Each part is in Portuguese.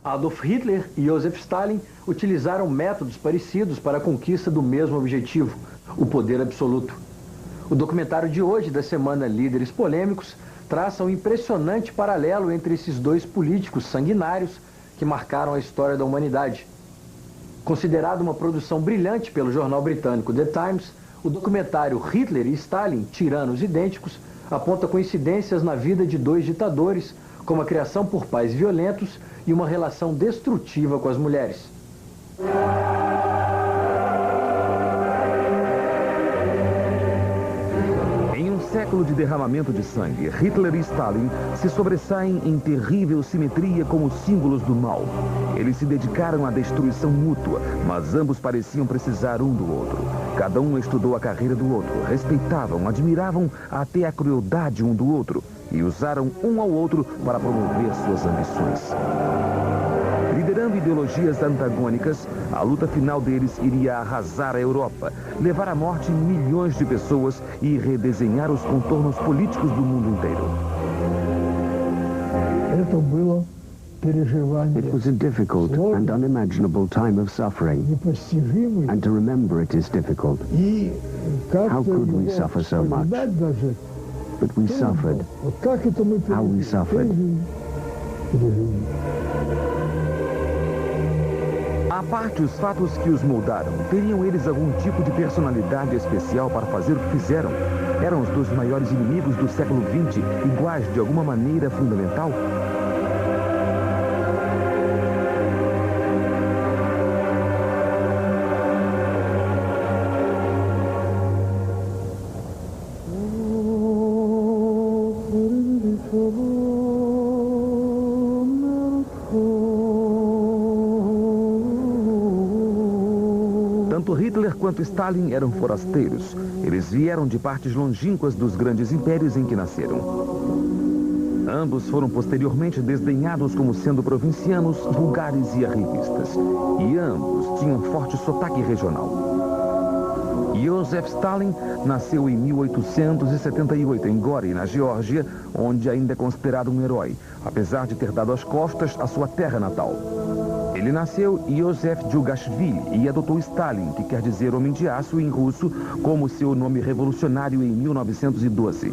Adolf Hitler e Joseph Stalin utilizaram métodos parecidos para a conquista do mesmo objetivo, o poder absoluto. O documentário de hoje, da semana Líderes Polêmicos, traça um impressionante paralelo entre esses dois políticos sanguinários que marcaram a história da humanidade. Considerado uma produção brilhante pelo jornal britânico The Times, o documentário Hitler e Stalin, Tiranos Idênticos, aponta coincidências na vida de dois ditadores, como a criação por pais violentos e uma relação destrutiva com as mulheres. Em um século de derramamento de sangue, Hitler e Stalin se sobressaem em terrível simetria como símbolos do mal. Eles se dedicaram à destruição mútua, mas ambos pareciam precisar um do outro. Cada um estudou a carreira do outro, respeitavam, admiravam até a crueldade um do outro e usaram um ao outro para promover suas ambições. Liderando ideologias antagônicas, a luta final deles iria arrasar a Europa, levar à morte milhões de pessoas e redesenhar os contornos políticos do mundo inteiro. It was a difficult and unimaginable time of suffering, and to remember it is difficult. How could we suffer so much? But we suffered. How we suffered. À parte os fatos que os moldaram, teriam eles algum tipo de personalidade especial para fazer o que fizeram? Eram os dois maiores inimigos do século XX, iguais de alguma maneira fundamental? Tanto Hitler quanto Stalin eram forasteiros. Eles vieram de partes longínquas dos grandes impérios em que nasceram. Ambos foram posteriormente desdenhados como sendo provincianos, vulgares e arrivistas. E ambos tinham forte sotaque regional. Joseph Stalin nasceu em 1878 em Gori, na Geórgia, onde ainda é considerado um herói, apesar de ter dado as costas à sua terra natal. Ele nasceu Iosif Djugashvili e adotou Stalin, que quer dizer homem de aço em russo, como seu nome revolucionário em 1912.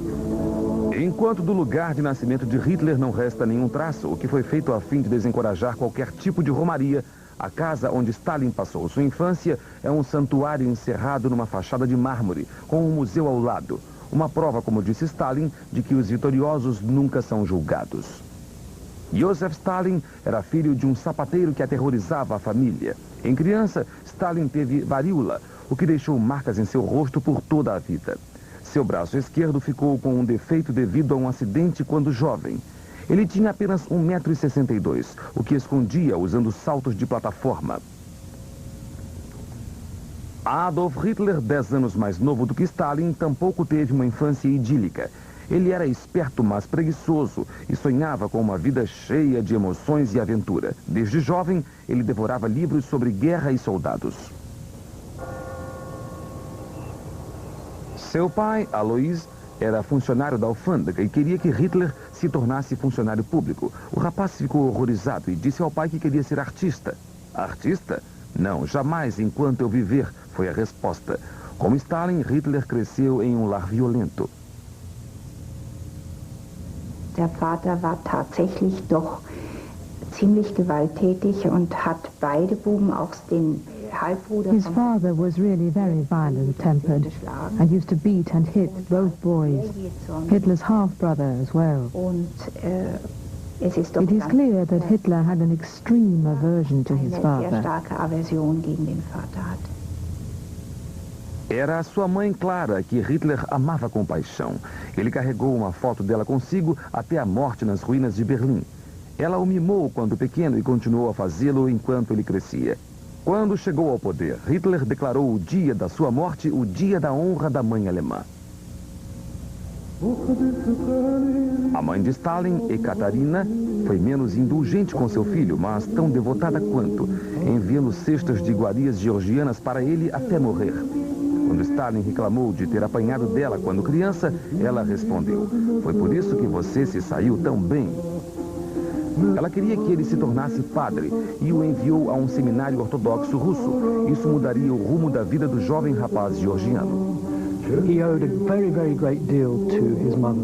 Enquanto do lugar de nascimento de Hitler não resta nenhum traço, o que foi feito a fim de desencorajar qualquer tipo de romaria, a casa onde Stalin passou sua infância é um santuário encerrado numa fachada de mármore, com um museu ao lado. Uma prova, como disse Stalin, de que os vitoriosos nunca são julgados. Joseph Stalin era filho de um sapateiro que aterrorizava a família. Em criança, Stalin teve varíola, o que deixou marcas em seu rosto por toda a vida. Seu braço esquerdo ficou com um defeito devido a um acidente quando jovem. Ele tinha apenas 1,62 m, o que escondia usando saltos de plataforma. Adolf Hitler, 10 anos mais novo do que Stalin, tampouco teve uma infância idílica. Ele era esperto, mas preguiçoso, e sonhava com uma vida cheia de emoções e aventura. Desde jovem, ele devorava livros sobre guerra e soldados. Seu pai, Alois, era funcionário da alfândega e queria que Hitler se tornasse funcionário público. O rapaz ficou horrorizado e disse ao pai que queria ser artista. Artista? Não, jamais enquanto eu viver, foi a resposta. Como Stalin, Hitler cresceu em um lar violento. Der Vater war tatsächlich doch ziemlich gewalttätig und hat beide Buben, auch den Halbbruder. His father was really very violent-tempered and used to beat and hit both boys, Hitler's half-brother as well. It is clear that Hitler had an extreme aversion to his father. Eine sehr starke Aversion gegen den Vater hat. Era a sua mãe Clara, que Hitler amava com paixão. Ele carregou uma foto dela consigo até a morte nas ruínas de Berlim. Ela o mimou quando pequeno e continuou a fazê-lo enquanto ele crescia. Quando chegou ao poder, Hitler declarou o dia da sua morte o dia da honra da mãe alemã. A mãe de Stalin, Ekaterina, foi menos indulgente com seu filho, mas tão devotada quanto, enviando cestas de iguarias georgianas para ele até morrer. Quando Stalin reclamou de ter apanhado dela quando criança, ela respondeu: "Foi por isso que você se saiu tão bem." Ela queria que ele se tornasse padre e o enviou a um seminário ortodoxo russo. Isso mudaria o rumo da vida do jovem rapaz georgiano. He owed a very, very great deal to his mother,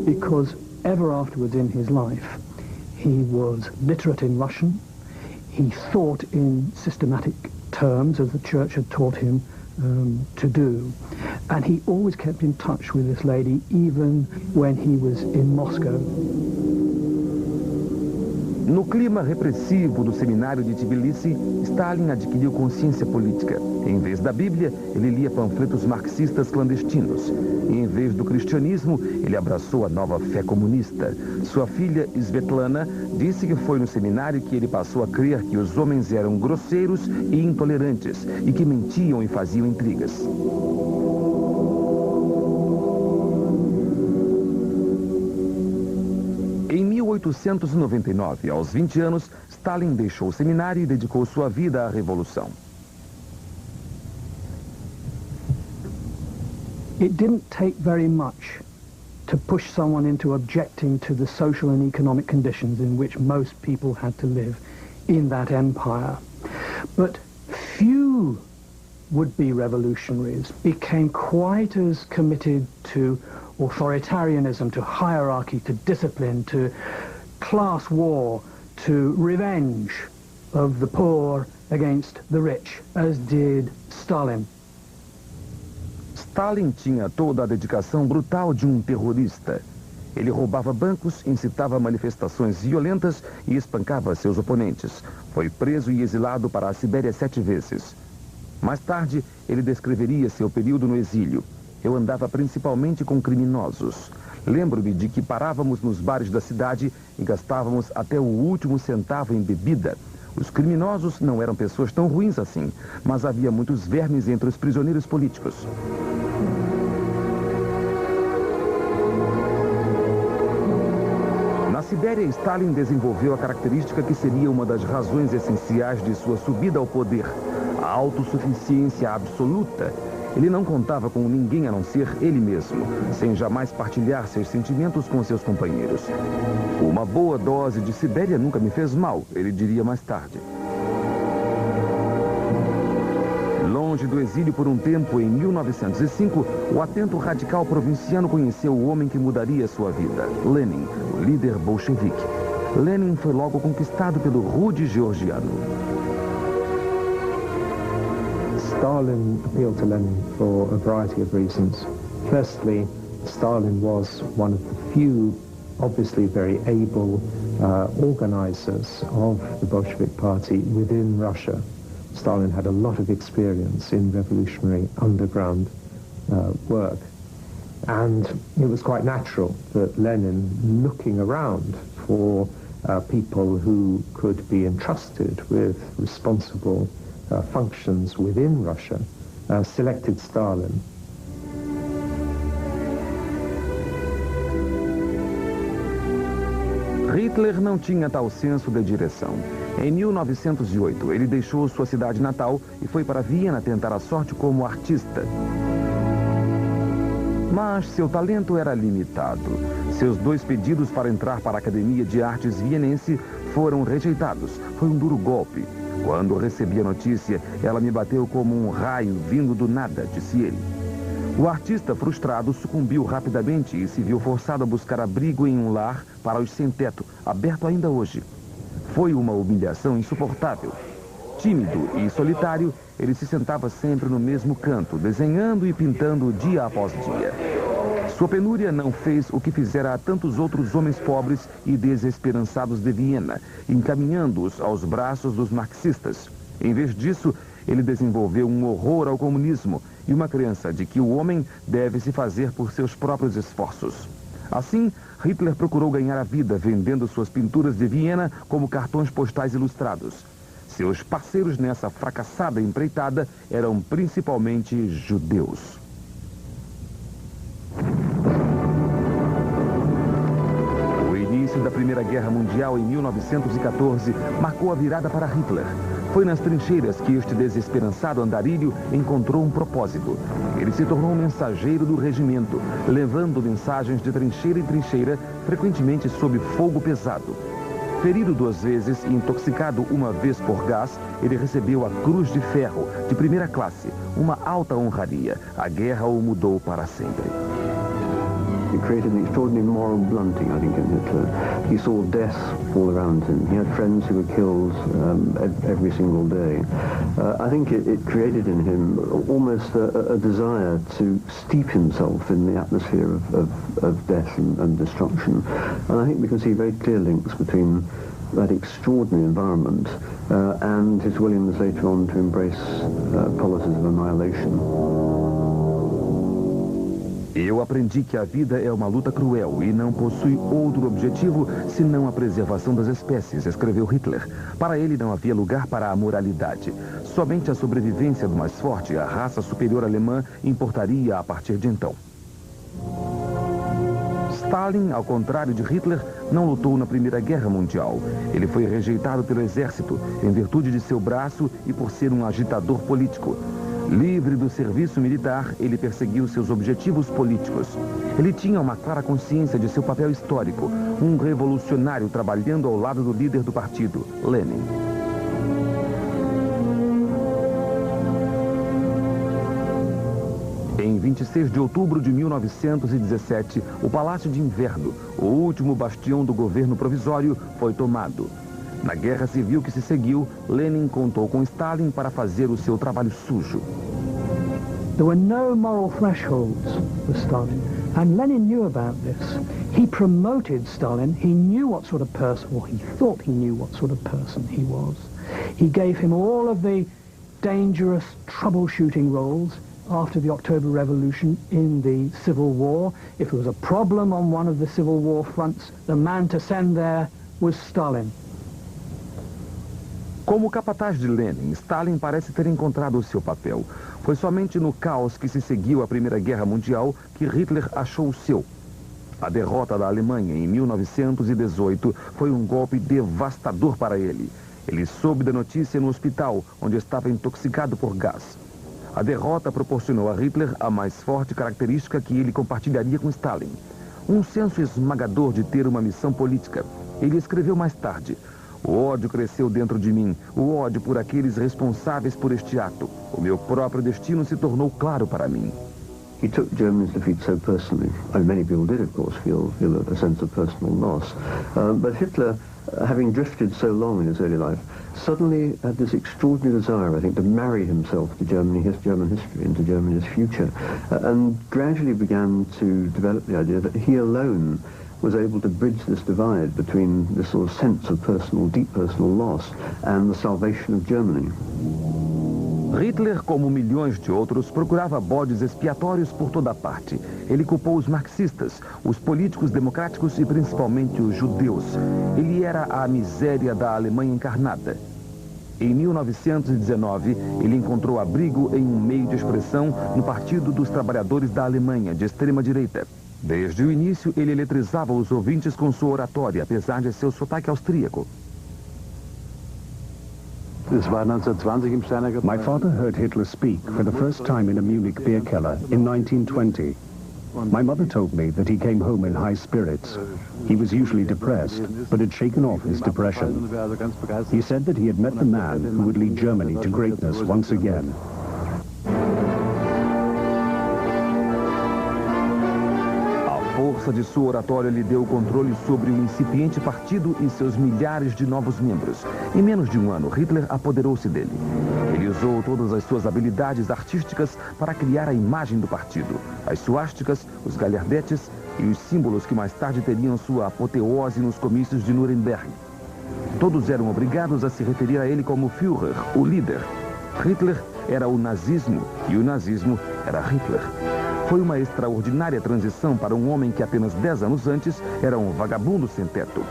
because ever afterwards in his life, he was literate in Russian. He thought in systematic terms, as the church had taught him to do. And he always kept in touch with this lady, even when he was in Moscow. No clima repressivo do seminário de Tbilisi, Stalin adquiriu consciência política. Em vez da Bíblia, ele lia panfletos marxistas clandestinos. E em vez do cristianismo, ele abraçou a nova fé comunista. Sua filha, Svetlana, disse que foi no seminário que ele passou a crer que os homens eram grosseiros e intolerantes e que mentiam e faziam intrigas. Em 1899, aos 20 anos, Stalin deixou o seminário e dedicou sua vida à revolução. It didn't take very much to push someone into objecting to the social and economic conditions in which most people had to live in that empire. But few would-be revolutionaries became quite as committed to authoritarianism, to hierarchy, to discipline, to class war, to revenge of the poor against the rich, as did Stalin. Stalin tinha toda a dedicação brutal de um terrorista. Ele roubava bancos, incitava manifestações violentas e espancava seus oponentes. Foi preso e exilado para a Sibéria 7 vezes. Mais tarde, ele descreveria seu período no exílio. Eu andava principalmente com criminosos. Lembro-me de que parávamos nos bares da cidade e gastávamos até o último centavo em bebida. Os criminosos não eram pessoas tão ruins assim, mas havia muitos vermes entre os prisioneiros políticos. Na Sibéria, Stalin desenvolveu a característica que seria uma das razões essenciais de sua subida ao poder: a autossuficiência absoluta. Ele não contava com ninguém a não ser ele mesmo, sem jamais partilhar seus sentimentos com seus companheiros. Uma boa dose de Sibéria nunca me fez mal, ele diria mais tarde. Longe do exílio por um tempo, em 1905, o atento radical provinciano conheceu o homem que mudaria sua vida, Lenin, o líder bolchevique. Lenin foi logo conquistado pelo rude georgiano. Stalin appealed to Lenin for a variety of reasons. Firstly, Stalin was one of the few, obviously very able organizers of the Bolshevik Party within Russia. Stalin had a lot of experience in revolutionary underground work. And it was quite natural that Lenin, looking around for people who could be entrusted with responsible functions within Russia, selected Stalin. Hitler não tinha tal senso de direção. Em 1908, ele deixou sua cidade natal e foi para Viena tentar a sorte como artista. Mas seu talento era limitado. Seus 2 pedidos para entrar para a Academia de Artes Vienense foram rejeitados. Foi um duro golpe. Quando recebi a notícia, ela me bateu como um raio vindo do nada, disse ele. O artista frustrado sucumbiu rapidamente e se viu forçado a buscar abrigo em um lar para os sem-teto, aberto ainda hoje. Foi uma humilhação insuportável. Tímido e solitário, ele se sentava sempre no mesmo canto, desenhando e pintando dia após dia. Sua penúria não fez o que fizera a tantos outros homens pobres e desesperançados de Viena, encaminhando-os aos braços dos marxistas. Em vez disso, ele desenvolveu um horror ao comunismo e uma crença de que o homem deve se fazer por seus próprios esforços. Assim, Hitler procurou ganhar a vida vendendo suas pinturas de Viena como cartões postais ilustrados. Seus parceiros nessa fracassada empreitada eram principalmente judeus. O início da Primeira Guerra Mundial em 1914 marcou a virada para Hitler. Foi nas trincheiras que este desesperançado andarilho encontrou um propósito. Ele se tornou um mensageiro do regimento, levando mensagens de trincheira em trincheira, frequentemente sob fogo pesado. Ferido 2 vezes e intoxicado uma vez por gás, ele recebeu a Cruz de Ferro, de primeira classe, uma alta honraria. A guerra o mudou para sempre. He created an extraordinary moral blunting, I think, in Hitler. He saw death all around him. He had friends who were killed every single day. I think it created in him almost a desire to steep himself in the atmosphere of death and destruction. And I think we can see very clear links between that extraordinary environment and his willingness later on to embrace policies of annihilation. Eu aprendi que a vida é uma luta cruel e não possui outro objetivo senão a preservação das espécies, escreveu Hitler. Para ele não havia lugar para a moralidade. Somente a sobrevivência do mais forte, a raça superior alemã, importaria a partir de então. Stalin, ao contrário de Hitler, não lutou na Primeira Guerra Mundial. Ele foi rejeitado pelo exército, em virtude de seu braço e por ser um agitador político. Livre do serviço militar, ele perseguiu seus objetivos políticos. Ele tinha uma clara consciência de seu papel histórico, um revolucionário trabalhando ao lado do líder do partido, Lenin. Em 26 de outubro de 1917, o Palácio de Inverno, o último bastião do governo provisório, foi tomado. Na guerra civil que se seguiu, Lenin contou com Stalin para fazer o seu trabalho sujo. There were no moral thresholds for Stalin, and Lenin knew about this. He promoted Stalin. He knew what sort of person, or he thought he knew what sort of person he was. He gave him all of the dangerous troubleshooting roles after the October Revolution in the Civil War. If there was a problem on one of the Civil War fronts, the man to send there was Stalin. Como capataz de Lenin, Stalin parece ter encontrado o seu papel. Foi somente no caos que se seguiu à Primeira Guerra Mundial que Hitler achou o seu. A derrota da Alemanha em 1918 foi um golpe devastador para ele. Ele soube da notícia no hospital, onde estava intoxicado por gás. A derrota proporcionou a Hitler a mais forte característica que ele compartilharia com Stalin. Um senso esmagador de ter uma missão política. Ele escreveu mais tarde: o ódio cresceu dentro de mim, o ódio por aqueles responsáveis por este ato. O meu próprio destino se tornou claro para mim. He took Germany's defeat so personally. I mean, many people did, of course, feel a sense of personal loss. But Hitler, having drifted so long in his early life, suddenly had this extraordinary desire, I think, to marry himself to Germany, his German history, and to Germany's future, and gradually began to develop the idea that he alone was able to bridge this divide between this sort of sense of personal, deep personal loss and the salvation of Germany. Hitler, como milhões de outros, procurava bodes expiatórios por toda parte. Ele culpou os marxistas, os políticos democráticos e principalmente os judeus. Ele era a miséria da Alemanha encarnada. Em 1919, ele encontrou abrigo em um meio de expressão no Partido dos Trabalhadores da Alemanha, de extrema-direita. Desde o início, ele eletrizava os ouvintes com sua oratória, apesar de seu sotaque austríaco. My father heard Hitler speak for the first time in a Munich beer keller in 1920. My mother told me that he came home in high spirits. He was usually depressed, but had shaken off his depression. He said that he had met the man who would lead Germany to greatness once again. A força de sua oratória lhe deu o controle sobre o incipiente partido e seus milhares de novos membros. Em menos de um ano, Hitler apoderou-se dele. Ele usou todas as suas habilidades artísticas para criar a imagem do partido. As suásticas, os galhardetes e os símbolos que mais tarde teriam sua apoteose nos comícios de Nuremberg. Todos eram obrigados a se referir a ele como Führer, o líder. Hitler era o nazismo e o nazismo era Hitler. Foi uma extraordinária transição para um homem que apenas 10 anos antes era um vagabundo sem teto.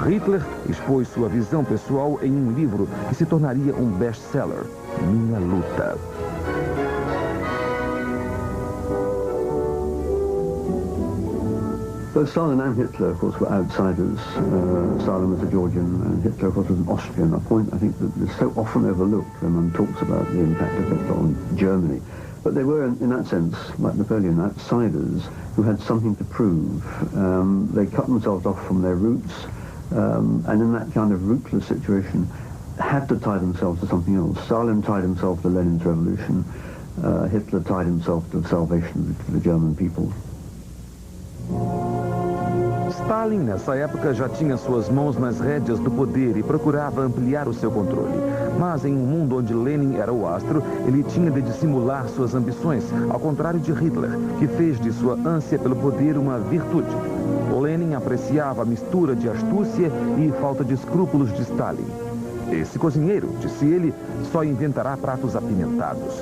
Hitler expôs sua visão pessoal em um livro que se tornaria um best-seller, Minha Luta. Both Stalin and Hitler, of course, were outsiders. Stalin was a Georgian and Hitler, of course, was an Austrian, a point I think that is so often overlooked when one talks about the impact of Hitler on Germany. But they were, in that sense, like Napoleon, outsiders who had something to prove. They cut themselves off from their roots. and in that kind of rootless situation, had to tie themselves to something else. Stalin tied himself to Lenin's revolution. Hitler tied himself to the salvation of the German people. Stalin, nessa época, já tinha suas mãos nas rédeas do poder e procurava ampliar o seu controle. Mas em um mundo onde Lenin era o astro, ele tinha de dissimular suas ambições, ao contrário de Hitler, que fez de sua ânsia pelo poder uma virtude. Lenin apreciava a mistura de astúcia e falta de escrúpulos de Stalin. Esse cozinheiro, disse ele, só inventará pratos apimentados.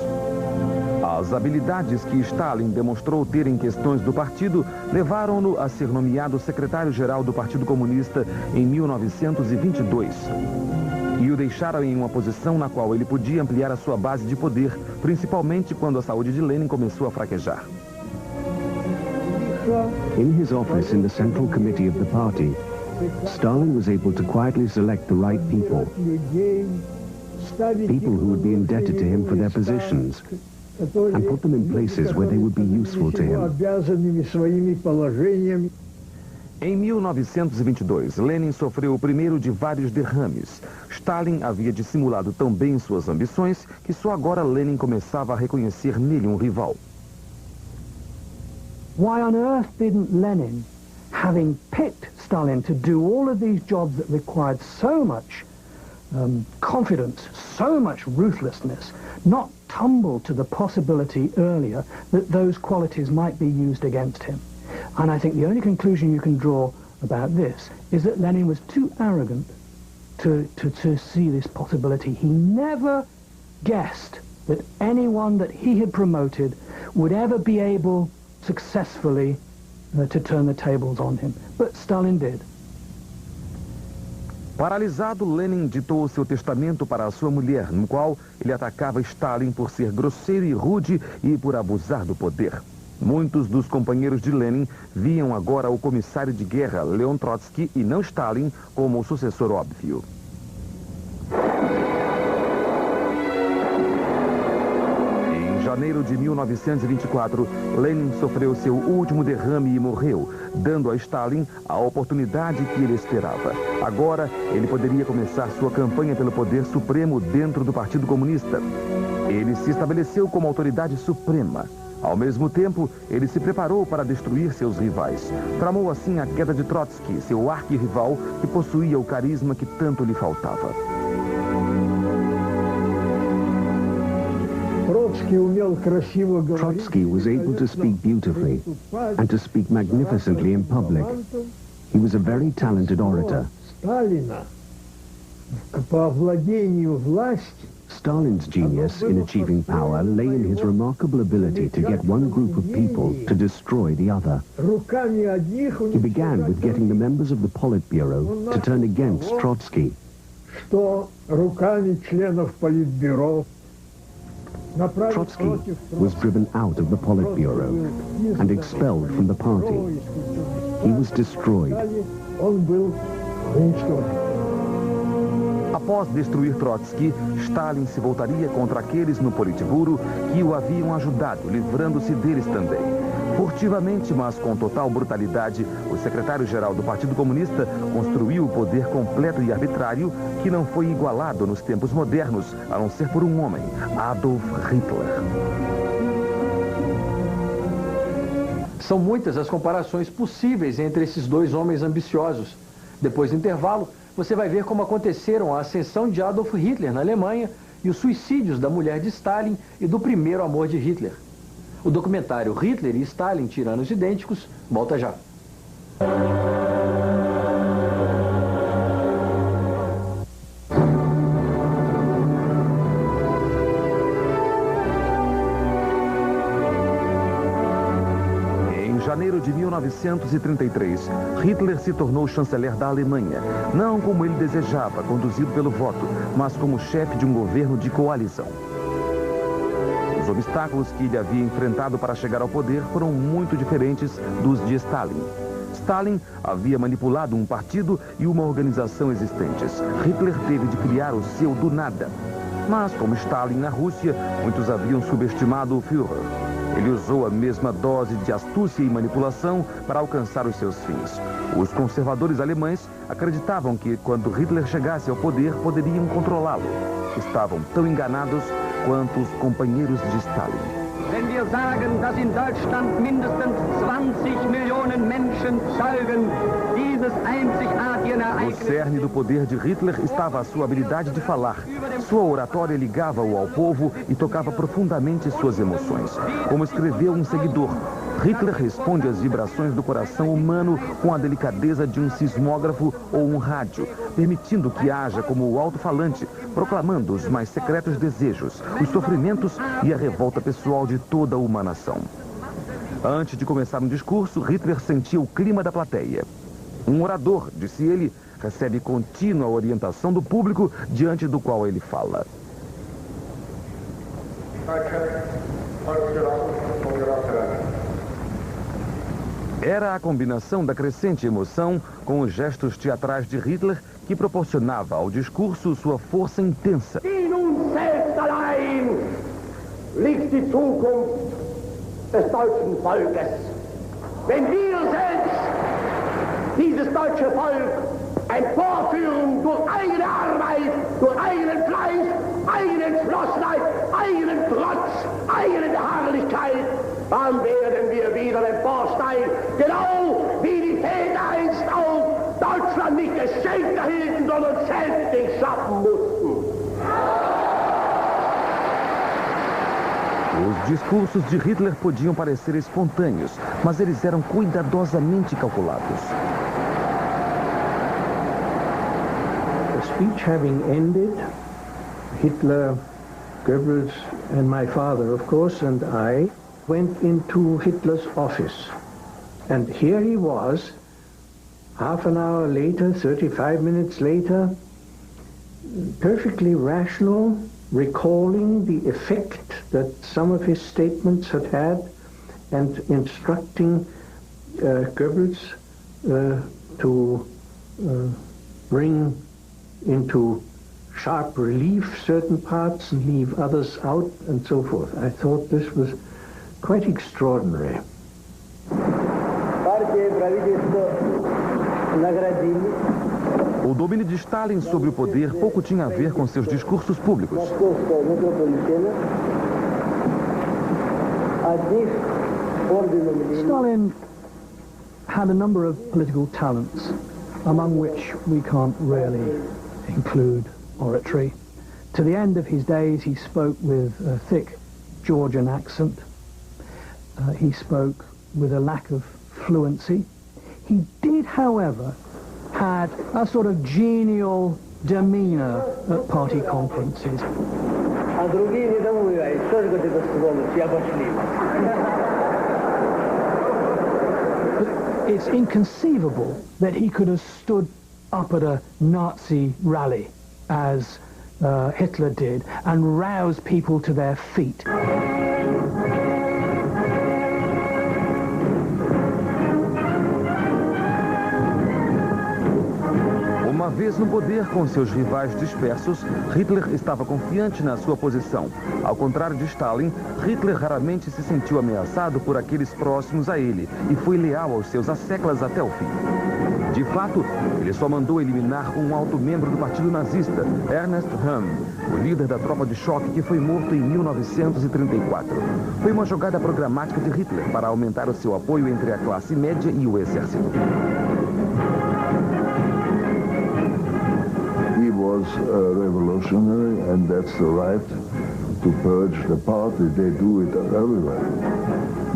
As habilidades que Stalin demonstrou ter em questões do partido levaram-no a ser nomeado secretário-geral do Partido Comunista em 1922. E o deixaram em uma posição na qual ele podia ampliar a sua base de poder, principalmente quando a saúde de Lenin começou a fraquejar. In his office in the Central Committee of the party, Stalin was able to quietly select the right people. People who would be indebted to him for their positions, and put them in places where they would be useful to him. Em 1922, Lenin sofreu o primeiro de vários derrames. Stalin havia dissimulado tão bem suas ambições que só agora Lenin começava a reconhecer nele um rival. Why on earth didn't Lenin, having picked Stalin to do all of these jobs that required so much confidence, so much ruthlessness, not tumble to the possibility earlier that those qualities might be used against him? And I think the only conclusion you can draw about this is that Lenin was too arrogant to see this possibility. He never guessed that anyone that he had promoted would ever be able successfully to turn the tables on him. But Stalin did. Paralisado, Lenin ditou o seu testamento para a sua mulher, no qual ele atacava Stalin por ser grosseiro e rude e por abusar do poder. Muitos dos companheiros de Lenin viam agora o comissário de guerra, Leon Trotsky, e não Stalin, como o sucessor óbvio. Em janeiro de 1924, Lenin sofreu seu último derrame e morreu, dando a Stalin a oportunidade que ele esperava. Agora, ele poderia começar sua campanha pelo poder supremo dentro do Partido Comunista. Ele se estabeleceu como autoridade suprema. Ao mesmo tempo, ele se preparou para destruir seus rivais. Tramou assim a queda de Trotsky, seu arquirrival, que possuía o carisma que tanto lhe faltava. Trotsky was able to speak beautifully and to speak magnificently in public. He was a very talented orator. Stalin's genius in achieving power lay in his remarkable ability to get one group of people to destroy the other. He began with getting the members of the Politburo to turn against Trotsky. Trotsky was driven out of the Politburo and expelled from the party. He was destroyed. Após destruir Trotsky, Stalin se voltaria contra aqueles no Politburo que o haviam ajudado, livrando-se deles também. Furtivamente, mas com total brutalidade, o secretário-geral do Partido Comunista construiu o poder completo e arbitrário que não foi igualado nos tempos modernos, a não ser por um homem, Adolf Hitler. São muitas as comparações possíveis entre esses dois homens ambiciosos. Depois do intervalo, você vai ver como aconteceram a ascensão de Adolf Hitler na Alemanha e os suicídios da mulher de Stalin e do primeiro amor de Hitler. O documentário Hitler e Stalin, Tiranos Idênticos, volta já. Em janeiro de 1933, Hitler se tornou chanceler da Alemanha, não como ele desejava, conduzido pelo voto, mas como chefe de um governo de coalizão. Os obstáculos que ele havia enfrentado para chegar ao poder foram muito diferentes dos de Stalin. Stalin havia manipulado um partido e uma organização existentes. Hitler teve de criar o seu do nada. Mas, como Stalin na Rússia, muitos haviam subestimado o Führer. Ele usou a mesma dose de astúcia e manipulação para alcançar os seus fins. Os conservadores alemães acreditavam que, quando Hitler chegasse ao poder, poderiam controlá-lo. Estavam tão enganados quanto os companheiros de Stalin. Wenn wir sagen, dass in Deutschland mindestens 20 Millionen Menschen zeugen dieses einzigartigen No Ereignisses. cerne do poder de Hitler estava a sua habilidade de falar. Sua oratória ligava-o ao povo e tocava profundamente suas emoções. Como escreveu um seguidor, Hitler responde às vibrações do coração humano com a delicadeza de um sismógrafo ou um rádio, permitindo que haja como o alto-falante, proclamando os mais secretos desejos, os sofrimentos e a revolta pessoal de toda uma nação. Antes de começar um discurso, Hitler sentia o clima da plateia. Um orador, disse ele, recebe contínua orientação do público diante do qual ele fala. Era a combinação da crescente emoção com os gestos teatrais de Hitler que proporcionava ao discurso sua força intensa. In uns selbst allein liegt die Zukunft des deutschen Volkes. Wenn wir selbst dieses deutsche Volk emporführen durch eigene Arbeit, durch eigenen Fleiß, eigene Entschlossenheit, eigenen Trotz, eigene Beharrlichkeit, dann werden wir wieder emporsteigen, genau wie die Väter einst auch Deutschland nicht geschenkt erhielten, sondern selbst schaffen mussten. Os discursos de Hitler podiam parecer espontâneos, mas eles eram cuidadosamente calculados. The speech having ended, Hitler, Goebbels and my father, of course, and I went into Hitler's office. And here he was, half an hour later, 35 minutes later, perfectly rational, recalling the effect that some of his statements had had and instructing Goebbels to bring into sharp relief certain parts and leave others out and so forth. I thought this was quite extraordinary. O domínio de Stalin sobre o poder pouco tinha a ver com seus discursos públicos. Stalin had a number of political talents, among which we can't really include oratory. To the end of his days, he spoke with a thick Georgian accent. He spoke with a lack of fluency. He did, however, had a sort of genial demeanor at party conferences. It's inconceivable that he could have stood up at a Nazi rally, as Hitler did, and roused people to their feet. Uma vez no poder com seus rivais dispersos, Hitler estava confiante na sua posição. Ao contrário de Stalin, Hitler raramente se sentiu ameaçado por aqueles próximos a ele e foi leal aos seus asseclas até o fim. De fato, ele só mandou eliminar um alto membro do partido nazista, Ernst Röhm, o líder da tropa de choque que foi morto em 1934. Foi uma jogada programática de Hitler para aumentar o seu apoio entre a classe média e o exército. He was a revolutionary, and that's the right to purge the party. They do it everywhere.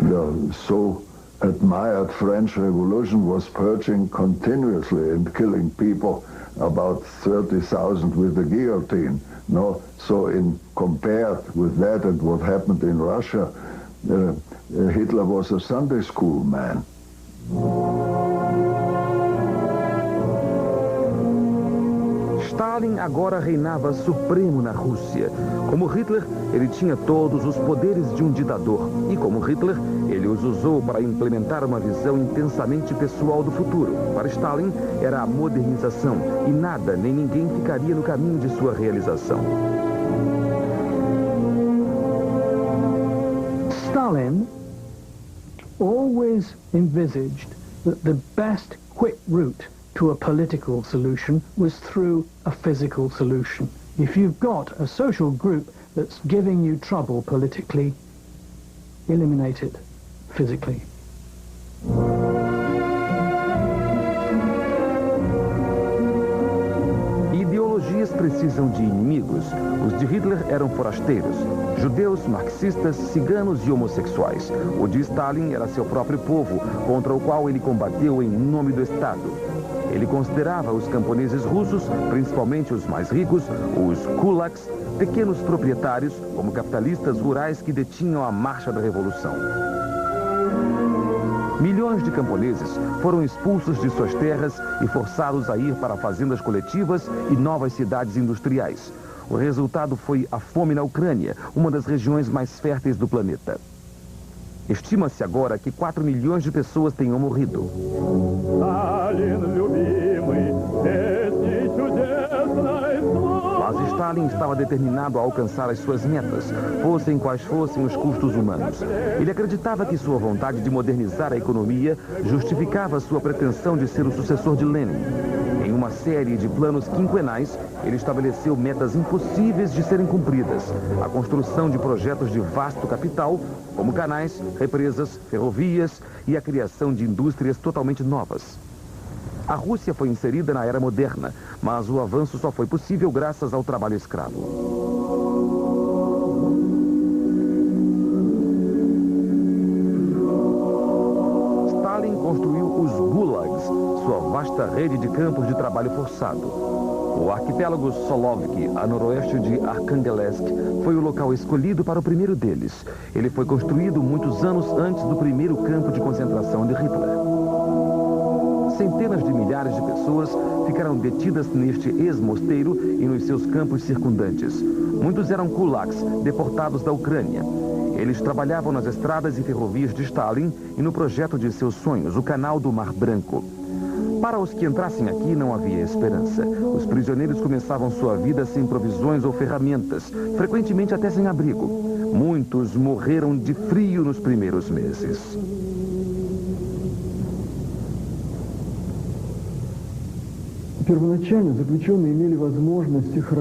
The so admired French Revolution was purging continuously and killing people, about 30,000 with the guillotine. No, so in compared with that and what happened in Russia, Hitler was a Sunday school man. Stalin agora reinava supremo na Rússia. Como Hitler, ele tinha todos os poderes de um ditador. E como Hitler, ele os usou para implementar uma visão intensamente pessoal do futuro. Para Stalin, era a modernização e nada nem ninguém ficaria no caminho de sua realização. Stalin always envisaged that the best quick route to a political solution was through a physical solution. If you've got a social group that's giving you trouble politically, eliminate it physically. Ideologias precisam de inimigos. Os de Hitler eram forasteiros, judeus, marxistas, ciganos e homossexuais. O de Stalin era seu próprio povo, contra o qual ele combateu em nome do Estado. Ele considerava os camponeses russos, principalmente os mais ricos, os kulaks, pequenos proprietários, como capitalistas rurais que detinham a marcha da revolução. Milhões de camponeses foram expulsos de suas terras e forçados a ir para fazendas coletivas e novas cidades industriais. O resultado foi a fome na Ucrânia, uma das regiões mais férteis do planeta. Estima-se agora que 4 milhões de pessoas tenham morrido. Mas Stalin estava determinado a alcançar as suas metas, fossem quais fossem os custos humanos. Ele acreditava que sua vontade de modernizar a economia justificava sua pretensão de ser o sucessor de Lenin. Em uma série de planos quinquenais, ele estabeleceu metas impossíveis de serem cumpridas. A construção de projetos de vasto capital, como canais, represas, ferrovias e a criação de indústrias totalmente novas. A Rússia foi inserida na era moderna, mas o avanço só foi possível graças ao trabalho escravo. Stalin construiu os gulags, sua vasta rede de campos de trabalho forçado. O arquipélago Solovki, a noroeste de Arkhangelsk, foi o local escolhido para o primeiro deles. Ele foi construído muitos anos antes do primeiro campo de concentração de Hitler. Centenas de milhares de pessoas ficaram detidas neste ex-mosteiro e nos seus campos circundantes. Muitos eram kulaks, deportados da Ucrânia. Eles trabalhavam nas estradas e ferrovias de Stalin e no projeto de seus sonhos, o Canal do Mar Branco. Para os que entrassem aqui não havia esperança. Os prisioneiros começavam sua vida sem provisões ou ferramentas, frequentemente até sem abrigo. Muitos morreram de frio nos primeiros meses.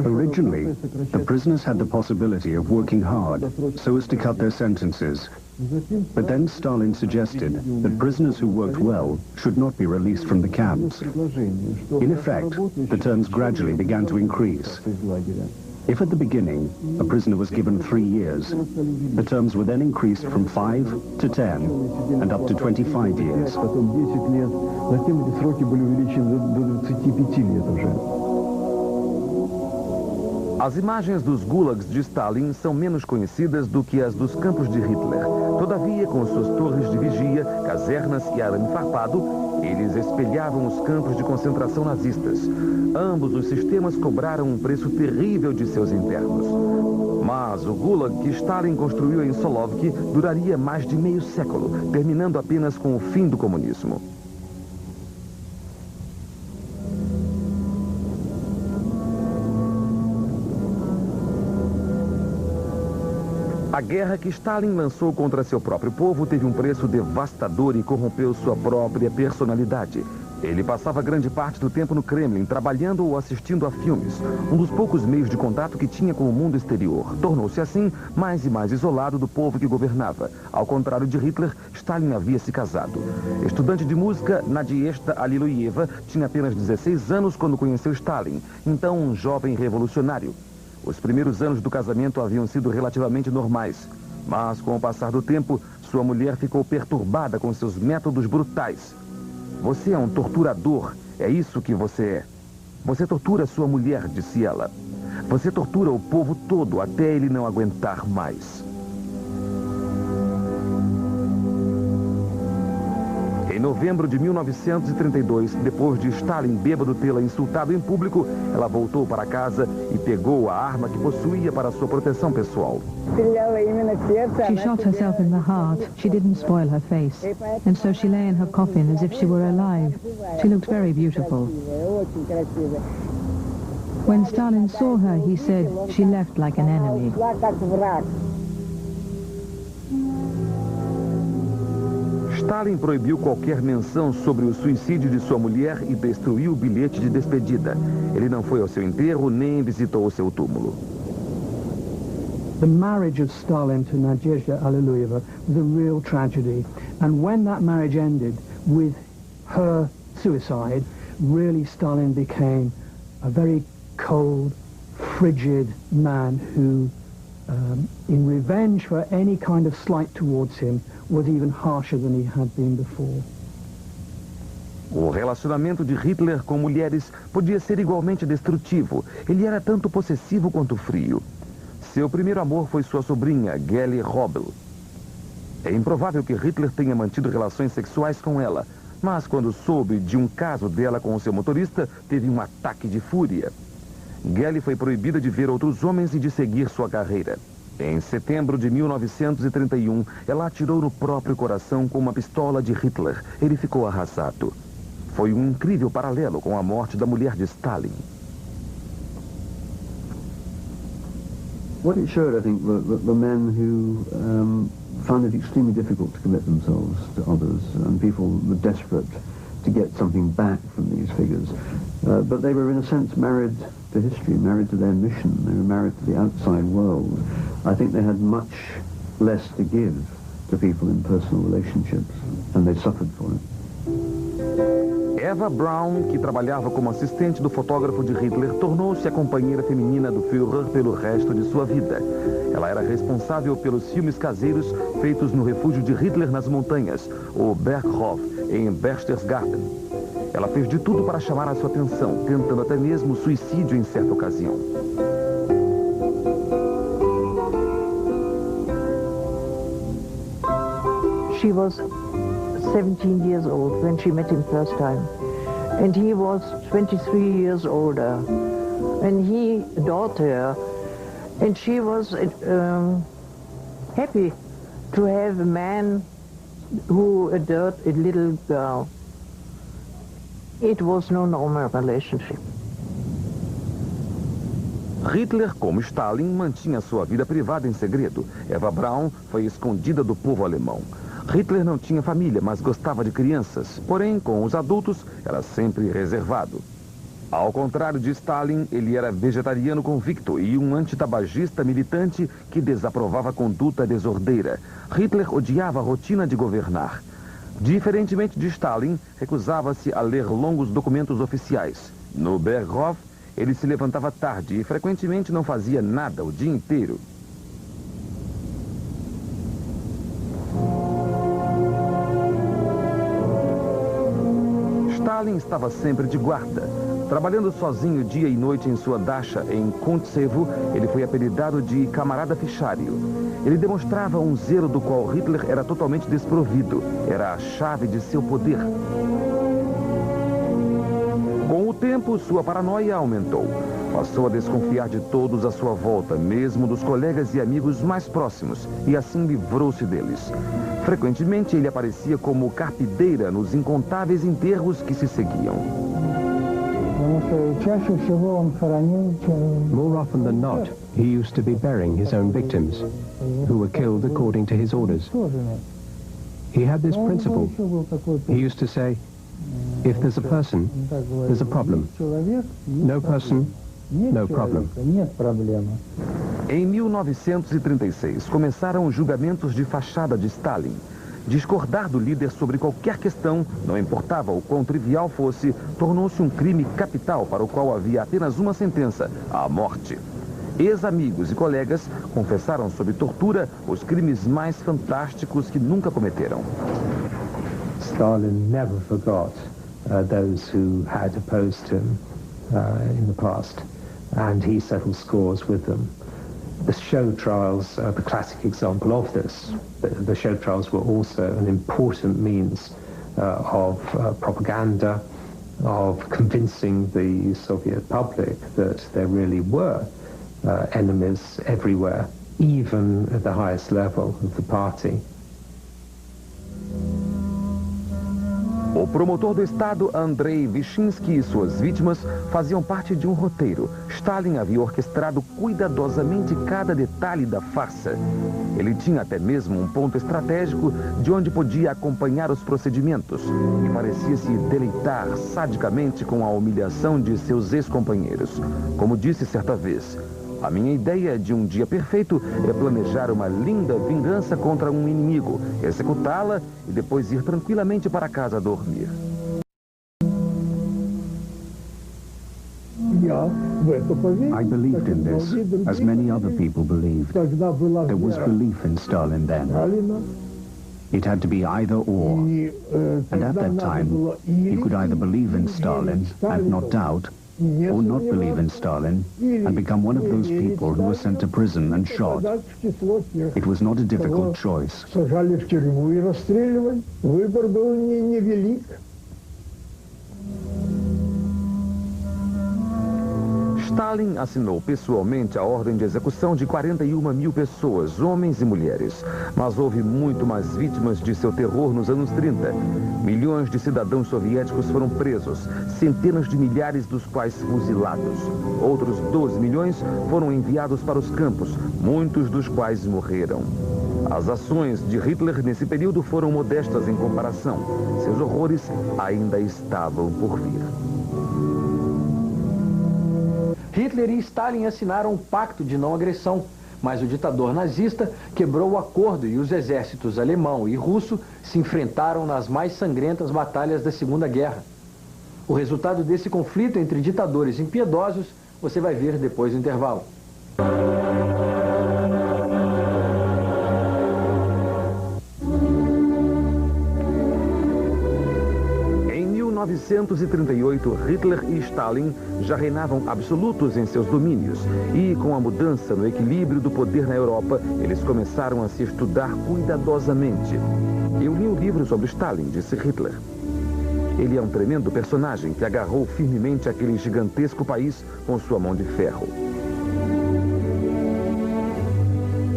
Originally, the prisoners had the possibility of working hard so as to cut their sentences. But then Stalin suggested that prisoners who worked well should not be released from the camps. In effect, the terms gradually began to increase. If at the beginning a prisoner was given 3 years, the terms were then increased from 5 to 10 and up to 25 years. As imagens dos gulags de Stalin são menos conhecidas do que as dos campos de Hitler. Todavia, com suas torres de vigia, casernas e arame farpado, eles espelhavam os campos de concentração nazistas. Ambos os sistemas cobraram um preço terrível de seus internos. Mas o gulag que Stalin construiu em Solovki duraria mais de meio século, terminando apenas com o fim do comunismo. A guerra que Stalin lançou contra seu próprio povo teve um preço devastador e corrompeu sua própria personalidade. Ele passava grande parte do tempo no Kremlin, trabalhando ou assistindo a filmes, um dos poucos meios de contato que tinha com o mundo exterior. Tornou-se assim mais e mais isolado do povo que governava. Ao contrário de Hitler, Stalin havia se casado. Estudante de música, Nadezhda Aliluyeva tinha apenas 16 anos quando conheceu Stalin, então um jovem revolucionário. Os primeiros anos do casamento haviam sido relativamente normais, mas com o passar do tempo, sua mulher ficou perturbada com seus métodos brutais. Você é um torturador, é isso que você é. Você tortura sua mulher, disse ela. Você tortura o povo todo até ele não aguentar mais. Em novembro de 1932, depois de Stalin bêbado tê-la insultado em público, ela voltou para casa e pegou a arma que possuía para sua proteção pessoal. She shot herself in the heart. She didn't spoil her face. And so she lay in her coffin as if she were alive. She looked very beautiful. When Stalin saw her, he said she left like an enemy. Stalin proibiu qualquer menção sobre o suicídio de sua mulher e destruiu o bilhete de despedida. Ele não foi ao seu enterro nem visitou o seu túmulo. The marriage of Stalin to Nadezhda Alliluyeva was a real tragedy. And when that marriage ended with her suicide, really Stalin became a very cold, frigid man who, in revenge for any kind of slight towards him, was even harsher than he had been before. O relacionamento de Hitler com mulheres podia ser igualmente destrutivo. Ele era tanto possessivo quanto frio. Seu primeiro amor foi sua sobrinha, Geli Robel. É improvável que Hitler tenha mantido relações sexuais com ela, mas quando soube de um caso dela com o seu motorista, teve um ataque de fúria. Geli foi proibida de ver outros homens e de seguir sua carreira. Em setembro de 1931, ela atirou no próprio coração com uma pistola de Hitler. Ele ficou arrasado. Foi um incrível paralelo com a morte da mulher de Stalin. What it showed, I think, were the men who found it extremely difficult to commit themselves to others, and people were desperate to get something back from these figures. But they were, in a sense, married to history, married to their mission. They were married to the outside world. I think they had much less to give to people in personal relationships, and they suffered for it. Eva Braun, que trabalhava como assistente do fotógrafo de Hitler, tornou-se a companheira feminina do Führer pelo resto de sua vida. Ela era responsável pelos filmes caseiros feitos no refúgio de Hitler nas montanhas, o Berghof, em Berchtesgaden. Ela fez de tudo para chamar a sua atenção, tentando até mesmo o suicídio em certa ocasião. She was 17 years old when she met him first time, and he was 23 years older, and he adored her, and she was happy to have a man who adored a little girl. It was no normal relationship. Hitler, como Stalin, mantinha sua vida privada em segredo. Eva Braun foi escondida do povo alemão. Hitler não tinha família, mas gostava de crianças. Porém, com os adultos, era sempre reservado. Ao contrário de Stalin, ele era vegetariano convicto e um antitabagista militante que desaprovava a conduta desordeira. Hitler odiava a rotina de governar. Diferentemente de Stalin, recusava-se a ler longos documentos oficiais. No Berghof, ele se levantava tarde e frequentemente não fazia nada o dia inteiro. Stalin estava sempre de guarda. Trabalhando sozinho dia e noite em sua dacha em Kuntsevo, ele foi apelidado de camarada fichário. Ele demonstrava um zelo do qual Hitler era totalmente desprovido. Era a chave de seu poder. Com o tempo, sua paranoia aumentou. Passou a desconfiar de todos à sua volta, mesmo dos colegas e amigos mais próximos, e assim livrou-se deles. Frequentemente, ele aparecia como carpideira nos incontáveis enterros que se seguiam. More often than not, he used to be burying his own victims, who were killed according to his orders. He had this principle. He used to say, if there's a person, there's a problem. No person, no problem. Em 1936, começaram os julgamentos de fachada de Stalin. Discordar do líder sobre qualquer questão, não importava o quão trivial fosse, tornou-se um crime capital para o qual havia apenas uma sentença, a morte. Ex-amigos e colegas confessaram sob tortura os crimes mais fantásticos que nunca cometeram. Stalin never forgot those who had opposed him in the past, and he settled scores with them. The show trials are the classic example of this. The show trials were also an important means of propaganda, of convincing the Soviet public that there really were enemies everywhere, even at the highest level of the party. O promotor do Estado, Andrei Vyshinsky, e suas vítimas faziam parte de um roteiro. Stalin havia orquestrado cuidadosamente cada detalhe da farsa. Ele tinha até mesmo um ponto estratégico de onde podia acompanhar os procedimentos e parecia se deleitar sadicamente com a humilhação de seus ex-companheiros. Como disse certa vez, a minha ideia de um dia perfeito é planejar uma linda vingança contra um inimigo, executá-la e depois ir tranquilamente para casa dormir. I believed in this, as many other people believed. There was belief in Stalin then. It had to be either or. And at that time, you could either believe in Stalin and not doubt, or not believe in Stalin and become one of those people who were sent to prison and shot. It was not a difficult choice. Stalin assinou pessoalmente a ordem de execução de 41 mil pessoas, homens e mulheres. Mas houve muito mais vítimas de seu terror nos anos 30. Milhões de cidadãos soviéticos foram presos, centenas de milhares dos quais fuzilados. Outros 12 milhões foram enviados para os campos, muitos dos quais morreram. As ações de Hitler nesse período foram modestas em comparação. Seus horrores ainda estavam por vir. Hitler e Stalin assinaram um pacto de não agressão, mas o ditador nazista quebrou o acordo e os exércitos alemão e russo se enfrentaram nas mais sangrentas batalhas da Segunda Guerra. O resultado desse conflito entre ditadores impiedosos você vai ver depois do intervalo. Em 1938, Hitler e Stalin já reinavam absolutos em seus domínios e, com a mudança no equilíbrio do poder na Europa, eles começaram a se estudar cuidadosamente. Eu li um livro sobre Stalin, disse Hitler. Ele é um tremendo personagem que agarrou firmemente aquele gigantesco país com sua mão de ferro.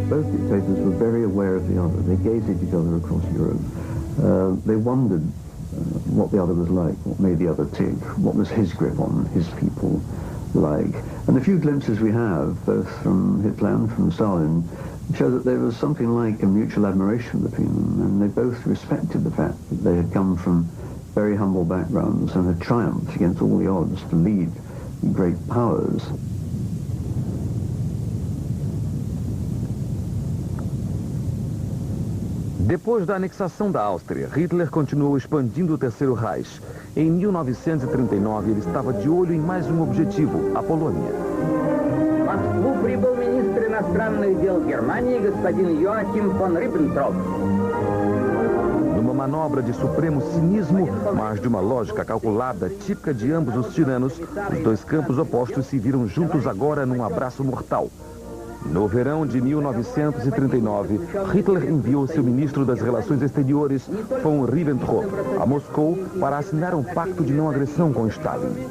Both dictators were very aware of the other. They gazed at each other across Europe. They wondered what the other was like, what made the other tick, what was his grip on his people like. And the few glimpses we have, both from Hitler and from Stalin, show that there was something like a mutual admiration between them, and they both respected the fact that they had come from very humble backgrounds and had triumphed against all the odds to lead great powers. Depois da anexação da Áustria, Hitler continuou expandindo o Terceiro Reich. Em 1939, ele estava de olho em mais um objetivo, a Polônia. Москву прибыл министр иностранных дел Германии господин Йоахим фон Риббентроп. Numa manobra de supremo cinismo, mas de uma lógica calculada, típica de ambos os tiranos, os dois campos opostos se viram juntos agora num abraço mortal. No verão de 1939, Hitler enviou seu ministro das Relações Exteriores, von Ribbentrop, a Moscou para assinar um pacto de não agressão com Stalin.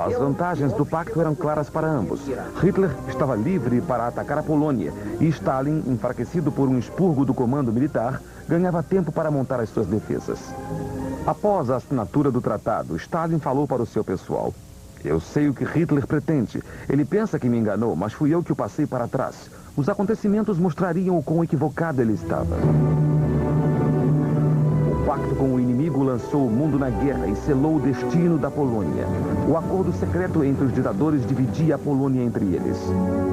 As vantagens do pacto eram claras para ambos. Hitler estava livre para atacar a Polônia e Stalin, enfraquecido por um expurgo do comando militar, ganhava tempo para montar as suas defesas. Após a assinatura do tratado, Stalin falou para o seu pessoal: "Eu sei o que Hitler pretende. Ele pensa que me enganou, mas fui eu que o passei para trás. Os acontecimentos mostrariam o quão equivocado ele estava." O pacto com o inimigo lançou o mundo na guerra e selou o destino da Polônia. O acordo secreto entre os ditadores dividia a Polônia entre eles.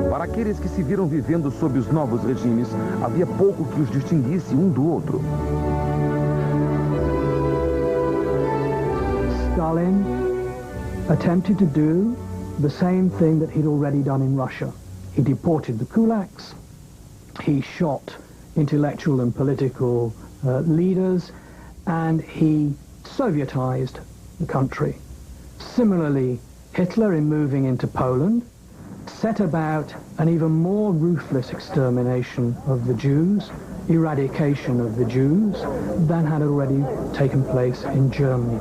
Para aqueles que se viram vivendo sob os novos regimes, havia pouco que os distinguisse um do outro. Stalin attempted to do the same thing that he'd already done in Russia. He deported the kulaks, he shot intellectual and political leaders, and he Sovietized the country. Similarly, Hitler, in moving into Poland, set about an even more ruthless extermination of the Jews, eradication of the Jews, than had already taken place in Germany.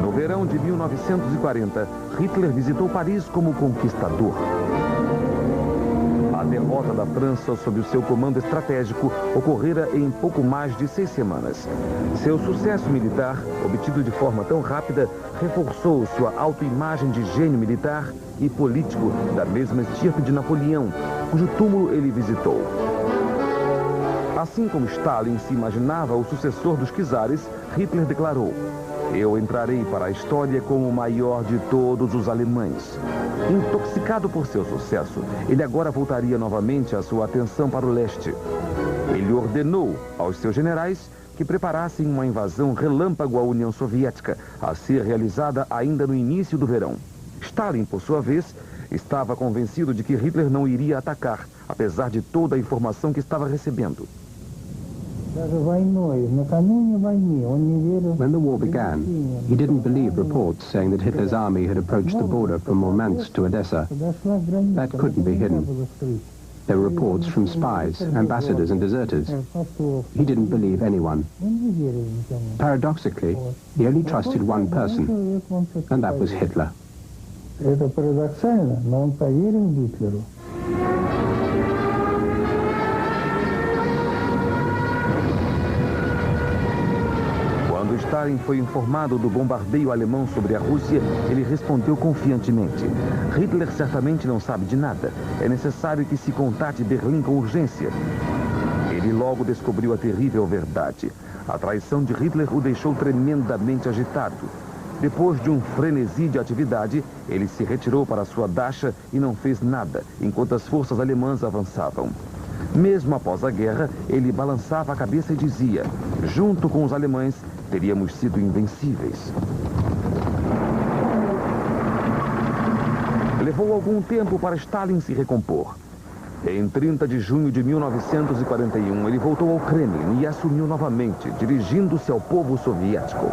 No verão de 1940, Hitler visitou Paris como conquistador. da França sob o seu comando estratégico ocorrera em pouco mais de 6 semanas. Seu sucesso militar, obtido de forma tão rápida, reforçou sua autoimagem de gênio militar e político da mesma estirpe de Napoleão, cujo túmulo ele visitou. Assim como Stalin se imaginava o sucessor dos czares, Hitler declarou: "Eu entrarei para a história como o maior de todos os alemães." Intoxicado por seu sucesso, ele agora voltaria novamente a sua atenção para o leste. Ele ordenou aos seus generais que preparassem uma invasão relâmpago à União Soviética, a ser realizada ainda no início do verão. Stalin, por sua vez, estava convencido de que Hitler não iria atacar, apesar de toda a informação que estava recebendo. When the war began, he didn't believe reports saying that Hitler's army had approached the border from Murmansk to Odessa. That couldn't be hidden. There were reports from spies, ambassadors and deserters. He didn't believe anyone. Paradoxically, he only trusted one person, and that was Hitler. Это парадоксально, но он поверил Гитлеру. Quando Stalin foi informado do bombardeio alemão sobre a Rússia, ele respondeu confiantemente: "Hitler certamente não sabe de nada. É necessário que se contate Berlim com urgência." Ele logo descobriu a terrível verdade. A traição de Hitler o deixou tremendamente agitado. Depois de um frenesi de atividade, ele se retirou para sua dacha e não fez nada, enquanto as forças alemãs avançavam. Mesmo após a guerra, ele balançava a cabeça e dizia: "Junto com os alemães, teríamos sido invencíveis." Levou algum tempo para Stalin se recompor. Em 30 de junho de 1941, ele voltou ao Kremlin e assumiu novamente, dirigindo-se ao povo soviético.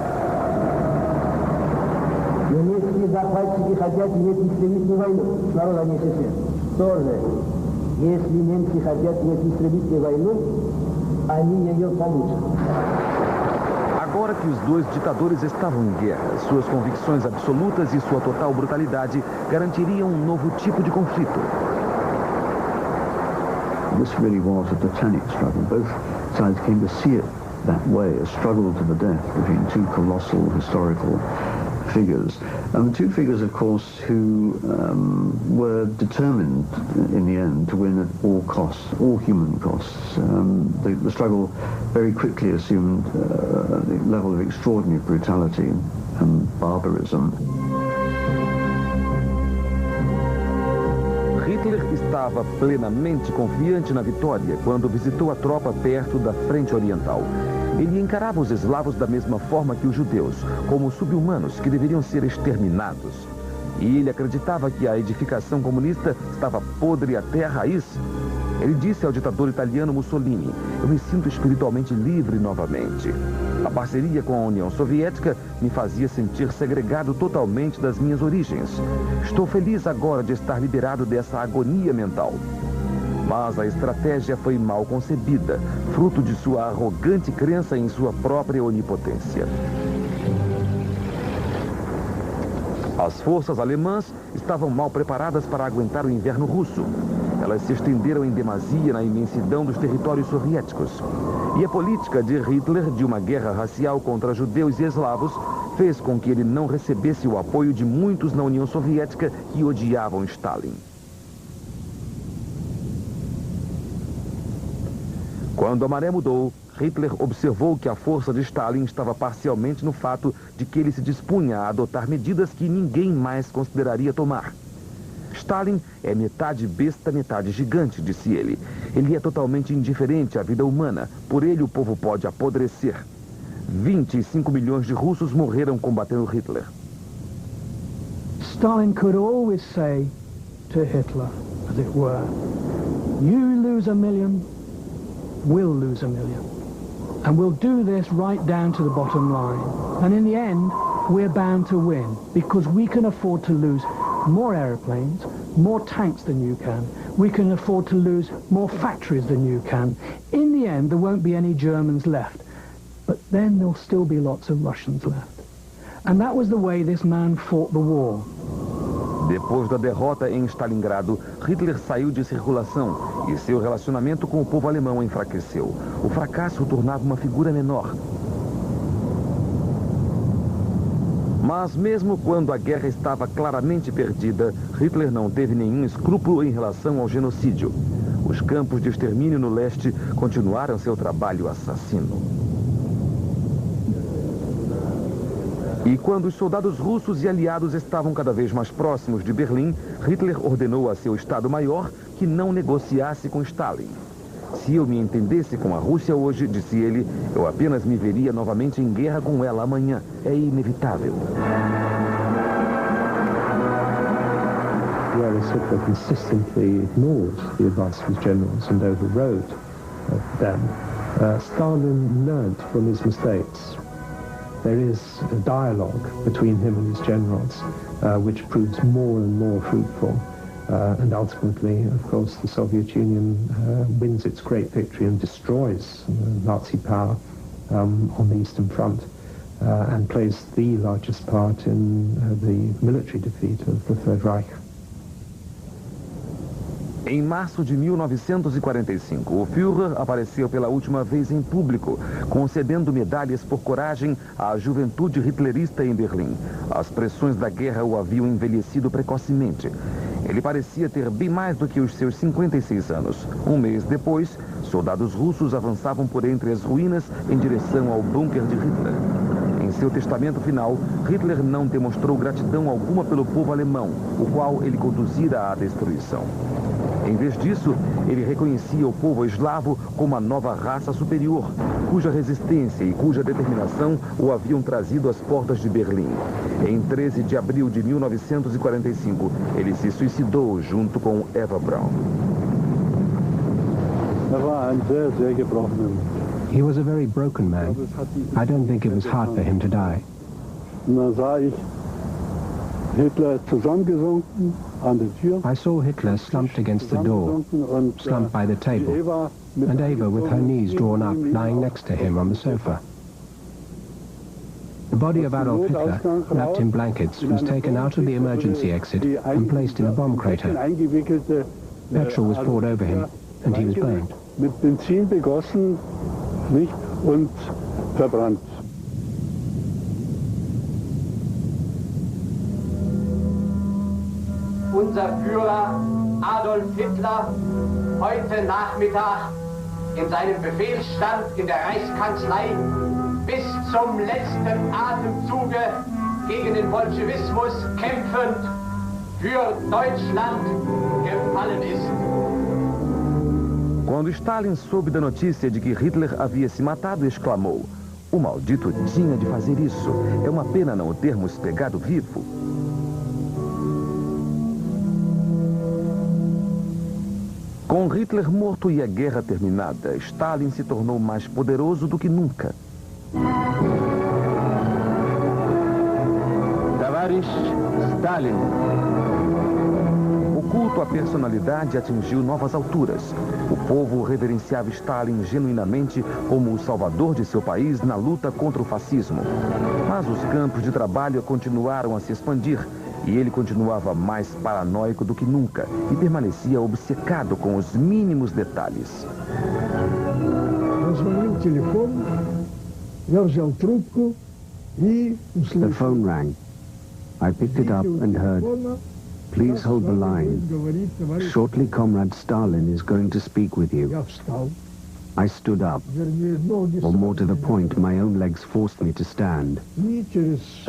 Немецкие захватчики хотят иметь истребительную войну с народом СССР. Тоже, если немцы хотят иметь истребительную войну, они ее получат. Agora que os dois ditadores estavam em guerra, suas convicções absolutas e sua total brutalidade garantiriam um novo tipo de conflito. This really was a titanic struggle. Both sides came to see it that way, a struggle to the death between two colossal historical figures. And the two figures, of course, who were determined in the end to win at all costs, all human costs. The struggle very quickly assumed a level of extraordinary brutality and barbarism. Hitler estava plenamente confiante na vitória quando visitou a tropa perto da frente oriental. Ele encarava os eslavos da mesma forma que os judeus, como sub-humanos que deveriam ser exterminados. E ele acreditava que a edificação comunista estava podre até a raiz. Ele disse ao ditador italiano Mussolini: "Eu me sinto espiritualmente livre novamente. A parceria com a União Soviética me fazia sentir segregado totalmente das minhas origens. Estou feliz agora de estar liberado dessa agonia mental." Mas a estratégia foi mal concebida, fruto de sua arrogante crença em sua própria onipotência. As forças alemãs estavam mal preparadas para aguentar o inverno russo. Elas se estenderam em demasia na imensidão dos territórios soviéticos. E a política de Hitler de uma guerra racial contra judeus e eslavos fez com que ele não recebesse o apoio de muitos na União Soviética que odiavam Stalin. Quando a maré mudou, Hitler observou que a força de Stalin estava parcialmente no fato de que ele se dispunha a adotar medidas que ninguém mais consideraria tomar. Stalin é metade besta, metade gigante, disse ele. Ele é totalmente indiferente à vida humana. Por ele, o povo pode apodrecer. 25 milhões de russos morreram combatendo Hitler. Stalin could always say to Hitler, as it were, "You lose a million, we'll lose a million. And we'll do this right down to the bottom line. And in the end, we're bound to win, because we can afford to lose more airplanes, more tanks than you can. We can afford to lose more factories than you can. In the end, there won't be any Germans left. But then there'll still be lots of Russians left." And that was the way this man fought the war. Depois da derrota em Stalingrado, Hitler saiu de circulação e seu relacionamento com o povo alemão enfraqueceu. O fracasso o tornava uma figura menor. Mas mesmo quando a guerra estava claramente perdida, Hitler não teve nenhum escrúpulo em relação ao genocídio. Os campos de extermínio no leste continuaram seu trabalho assassino. E quando os soldados russos e aliados estavam cada vez mais próximos de Berlim, Hitler ordenou a seu Estado-Maior que não negociasse com Stalin. Se eu me entendesse com a Rússia hoje, disse ele, eu apenas me veria novamente em guerra com ela amanhã. É inevitável. Whereas Hitler consistently ignored the advice of his generals and overrode them, Stalin learned from his mistakes. There is a dialogue between him and his generals, which proves more and more fruitful. And ultimately, of course, the Soviet Union wins its great victory and destroys Nazi power on the Eastern Front and plays the largest part in the military defeat of the Third Reich. Em março de 1945, o Führer apareceu pela última vez em público, concedendo medalhas por coragem à juventude hitlerista em Berlim. As pressões da guerra o haviam envelhecido precocemente. Ele parecia ter bem mais do que os seus 56 anos. Um mês depois, soldados russos avançavam por entre as ruínas em direção ao bunker de Hitler. Em seu testamento final, Hitler não demonstrou gratidão alguma pelo povo alemão, o qual ele conduzira à destruição. Em vez disso, ele reconhecia o povo eslavo como a nova raça superior, cuja resistência e cuja determinação o haviam trazido às portas de Berlim. Em 13 de abril de 1945, ele se suicidou junto com Eva Braun. He was a very broken man. I don't think it was hard for him to die. I saw Hitler slumped against the door, slumped by the table, and Eva with her knees drawn up, lying next to him on the sofa. The body of Adolf Hitler, wrapped in blankets, was taken out of the emergency exit and placed in a bomb crater. Petrol was poured over him, and he was burned. Mit Benzin begossen, nicht, und verbrannt. Unser Führer Adolf Hitler heute Nachmittag in seinem Befehlsstand in der Reichskanzlei bis zum letzten Atemzuge gegen den Bolschewismus kämpfend für Deutschland gefallen ist. Quando Stalin soube da notícia de que Hitler havia se matado, exclamou: "O maldito tinha de fazer isso. É uma pena não o termos pegado vivo." Com Hitler morto e a guerra terminada, Stalin se tornou mais poderoso do que nunca. Tavarish Stalin. O culto à personalidade atingiu novas alturas. O povo reverenciava Stalin genuinamente como o salvador de seu país na luta contra o fascismo. Mas os campos de trabalho continuaram a se expandir e ele continuava mais paranoico do que nunca e permanecia obcecado com os mínimos detalhes. The phone rang. I picked it up and heard, "Please hold the line. Shortly, Comrade Stalin is going to speak with you." I stood up, or more to the point, my own legs forced me to stand.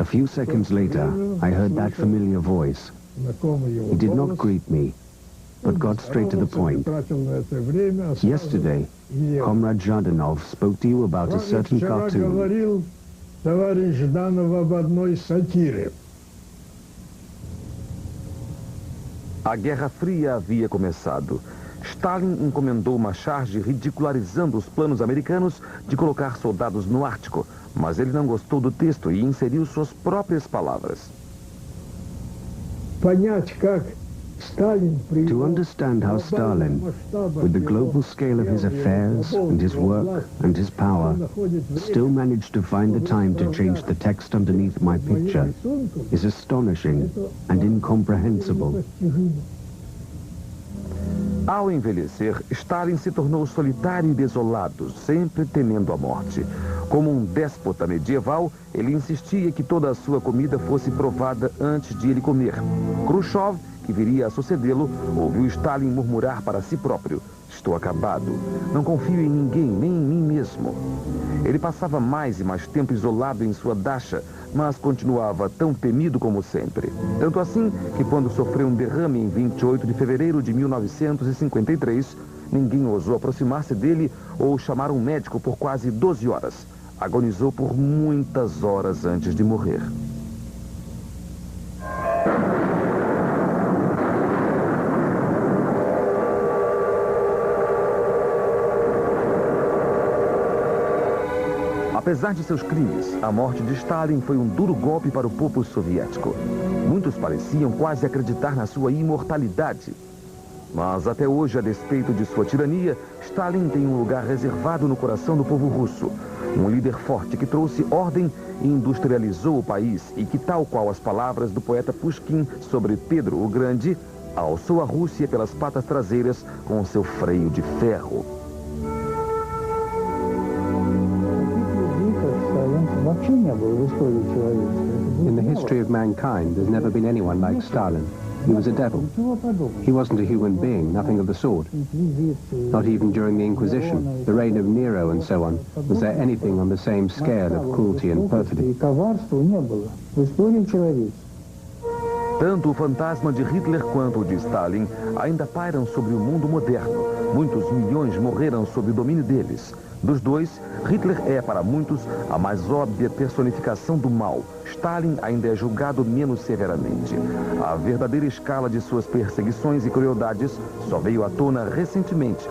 A few seconds later, I heard that familiar voice. He did not greet me, but got straight to the point. Yesterday, Comrade Zhadanov spoke to you about a certain cartoon. A Guerra Fria havia começado. Stalin encomendou uma charge ridicularizando os planos americanos de colocar soldados no Ártico, mas ele não gostou do texto e inseriu suas próprias palavras. Понять, как To understand how Stalin, with the global scale of his affairs and his work and his power, still managed to find the time to change the text underneath my picture is astonishing and incomprehensible. Ao envelhecer, Stalin se tornou solitário e desolado, sempre temendo a morte. Como um déspota medieval, ele insistia que toda a sua comida fosse provada antes de ele comer. Khrushchev, que viria a sucedê-lo, ouviu Stalin murmurar para si próprio: "Estou acabado. Não confio em ninguém, nem em mim mesmo." Ele passava mais e mais tempo isolado em sua dacha, mas continuava tão temido como sempre. Tanto assim que, quando sofreu um derrame em 28 de fevereiro de 1953, ninguém ousou aproximar-se dele ou chamar um médico por quase 12 horas. Agonizou por muitas horas antes de morrer. Apesar de seus crimes, a morte de Stalin foi um duro golpe para o povo soviético. Muitos pareciam quase acreditar na sua imortalidade. Mas até hoje, a despeito de sua tirania, Stalin tem um lugar reservado no coração do povo russo. Um líder forte que trouxe ordem e industrializou o país e que, tal qual as palavras do poeta Pushkin sobre Pedro o Grande, alçou a Rússia pelas patas traseiras com seu freio de ferro. In the history of mankind, there's never been anyone like Stalin. He was a devil. He wasn't a human being, nothing of the sort. Not even during the Inquisition, the reign of Nero and so on, was there anything on the same scale of cruelty and perfidy. Tanto o fantasma de Hitler quanto o de Stalin ainda pairam sobre o mundo moderno. Muitos milhões morreram sob o domínio deles. Dos dois, Hitler é, para muitos, a mais óbvia personificação do mal. Stalin ainda é julgado menos severamente. A verdadeira escala de suas perseguições e crueldades só veio à tona recentemente.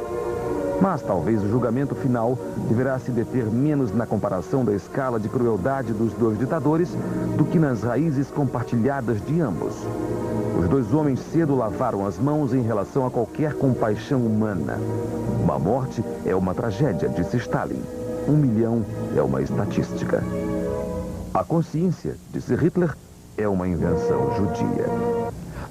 Mas talvez o julgamento final deverá se deter menos na comparação da escala de crueldade dos dois ditadores do que nas raízes compartilhadas de ambos. Os dois homens cedo lavaram as mãos em relação a qualquer compaixão humana. Uma morte é uma tragédia, disse Stalin. 1 milhão é uma estatística. A consciência, disse Hitler, é uma invenção judia.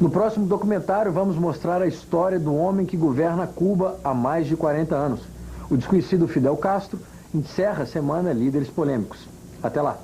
No próximo documentário, vamos mostrar a história do homem que governa Cuba há mais de 40 anos. O desconhecido Fidel Castro encerra a semana Líderes Polêmicos. Até lá.